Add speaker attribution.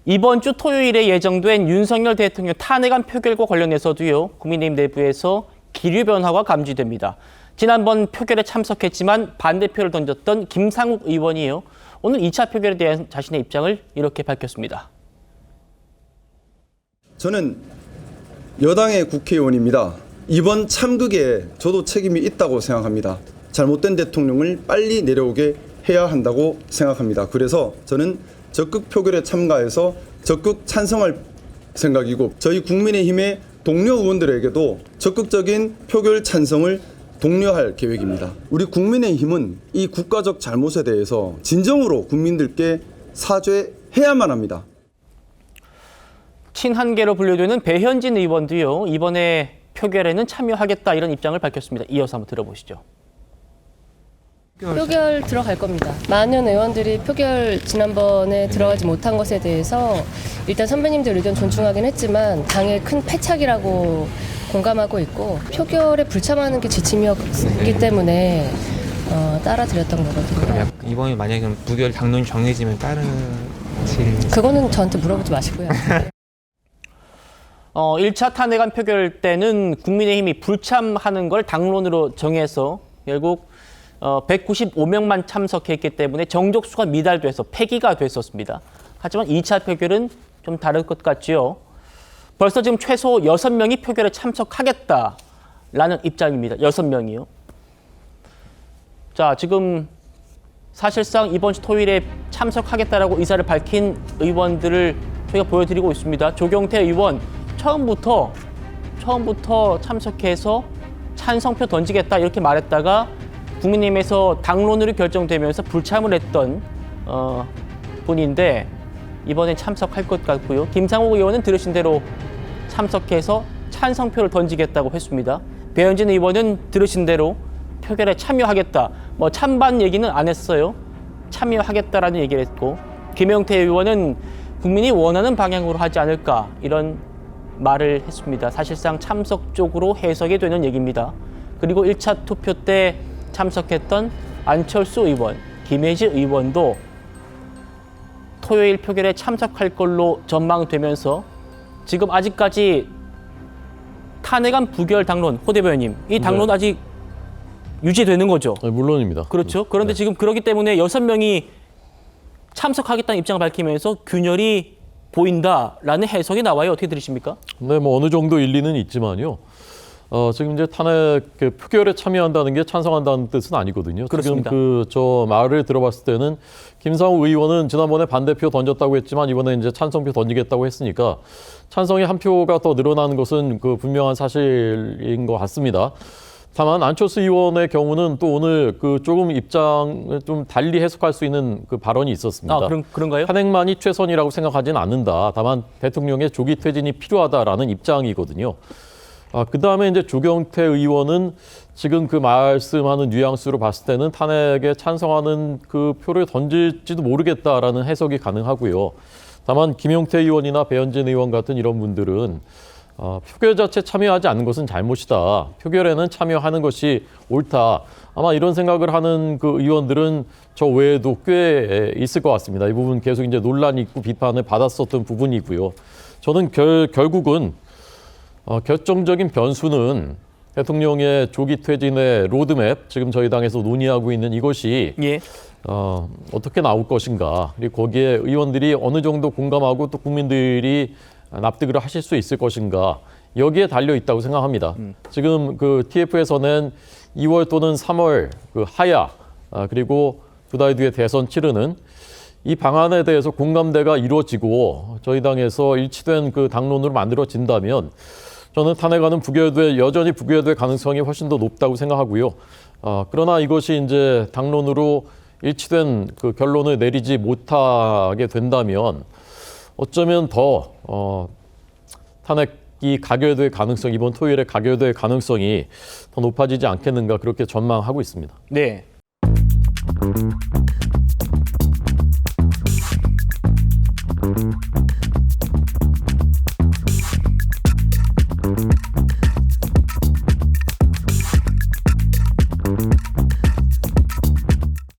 Speaker 1: 이번 주 토요일에 예정된 윤석열 대통령 탄핵안 표결과 관련해서도요, 국민의힘 내부에서 기류 변화가 감지됩니다. 지난번 표결에 참석했지만 반대표를 던졌던 김상욱 의원이요, 오늘 2차 표결에 대한 자신의 입장을 이렇게 밝혔습니다.
Speaker 2: 저는 여당의 국회의원입니다. 이번 참극에 저도 책임이 있다고 생각합니다. 잘못된 대통령을 빨리 내려오게 해야 한다고 생각합니다. 그래서 저는 적극 표결에 참가해서 적극 찬성할 생각이고, 저희 국민의힘의 동료 의원들에게도 적극적인 표결 찬성을 독려할 계획입니다. 우리 국민의힘은 이 국가적 잘못에 대해서 진정으로 국민들께 사죄해야만 합니다.
Speaker 1: 친한계로 분류되는 배현진 의원도요, 이번에 표결에는 참여하겠다 이런 입장을 밝혔습니다. 이어서 한번 들어보시죠.
Speaker 3: 표결 들어갈 겁니다. 많은 의원들이 표결 지난번에 들어가지 못한 것에 대해서 일단 선배님들 의견 존중하긴 했지만 당의 큰 패착이라고 공감하고 있고, 표결에 불참하는 게 지침이었기 때문에 따라드렸던 거거든요.
Speaker 4: 이번에 만약에 부결 당론이 정해지면 다른
Speaker 3: 그거는 저한테 물어보지 마시고요.
Speaker 1: 1차 탄핵안 표결 때는 국민의힘이 불참하는 걸 당론으로 정해서 결국 195명만 참석했기 때문에 정족수가 미달돼서 폐기가 됐었습니다. 하지만 2차 표결은 좀 다를 것 같지요. 벌써 지금 최소 6명이 표결에 참석하겠다라는 입장입니다. 6명이요. 자, 지금 사실상 이번 주 토요일에 참석하겠다라고 의사를 밝힌 의원들을 저희가 보여드리고 있습니다. 조경태 의원 처음부터 참석해서 찬성표 던지겠다 이렇게 말했다가 국민의힘에서 당론으로 결정되면서 불참을 했던 분인데 이번엔 참석할 것 같고요. 김상욱 의원은 들으신 대로 참석해서 찬성표를 던지겠다고 했습니다. 배현진 의원은 들으신 대로 표결에 참여하겠다. 찬반 얘기는 안 했어요. 참여하겠다라는 얘기를 했고, 김영태 의원은 국민이 원하는 방향으로 하지 않을까 이런 말을 했습니다. 사실상 참석 쪽으로 해석이 되는 얘기입니다. 그리고 1차 투표 때 참석했던 안철수 의원, 김혜지 의원도 토요일 표결에 참석할 걸로 전망되면서 지금 아직까지 탄핵안 부결 당론, 호 대변인, 이 당론
Speaker 5: 네.
Speaker 1: 아직 유지되는 거죠?
Speaker 5: 네, 물론입니다.
Speaker 1: 그렇죠. 그런데
Speaker 5: 네.
Speaker 1: 지금 그렇기 때문에 6명이 참석하겠다는 입장을 밝히면서 균열이 보인다라는 해석이 나와요. 어떻게 들으십니까?
Speaker 5: 네, 어느 정도 일리는 있지만요. 지금 이제 탄핵 표결에 참여한다는 게 찬성한다는 뜻은 아니거든요.
Speaker 1: 그렇습니다.
Speaker 5: 지금 저 말을 들어봤을 때는 김상욱 의원은 지난번에 반대표 던졌다고 했지만 이번에 이제 찬성표 던지겠다고 했으니까 찬성이 한 표가 더 늘어나는 것은 분명한 사실인 것 같습니다. 다만 안철수 의원의 경우는 또 오늘 조금 입장을 좀 달리 해석할 수 있는 발언이 있었습니다.
Speaker 1: 그런가요?
Speaker 5: 탄핵만이 최선이라고 생각하지는 않는다. 다만 대통령의 조기 퇴진이 필요하다라는 입장이거든요. 그다음에 이제 조경태 의원은 지금 말씀하는 뉘앙스로 봤을 때는 탄핵에 찬성하는 표를 던질지도 모르겠다라는 해석이 가능하고요. 다만 김용태 의원이나 배현진 의원 같은 이런 분들은 표결 자체 참여하지 않는 것은 잘못이다. 표결에는 참여하는 것이 옳다. 아마 이런 생각을 하는 의원들은 저 외에도 꽤 있을 것 같습니다. 이 부분 계속 이제 논란이 있고 비판을 받았었던 부분이고요. 저는 결국은 결정적인 변수는 대통령의 조기 퇴진의 로드맵, 지금 저희 당에서 논의하고 있는 이것이 어떻게 나올 것인가, 그리고 거기에 의원들이 어느 정도 공감하고 또 국민들이 납득을 하실 수 있을 것인가, 여기에 달려 있다고 생각합니다. 지금 TF에서는 2월 또는 3월 하야, 그리고 2달 뒤에 대선 치르는 이 방안에 대해서 공감대가 이루어지고 저희 당에서 일치된 당론으로 만들어진다면 저는 탄핵안은 여전히 부결될 가능성이 훨씬 더 높다고 생각하고요. 그러나 이것이 이제 당론으로 일치된 결론을 내리지 못하게 된다면 어쩌면 더 탄핵이 가결될 가능성, 이번 토요일에 가결될 가능성이 더 높아지지 않겠는가, 그렇게 전망하고 있습니다.
Speaker 1: 네.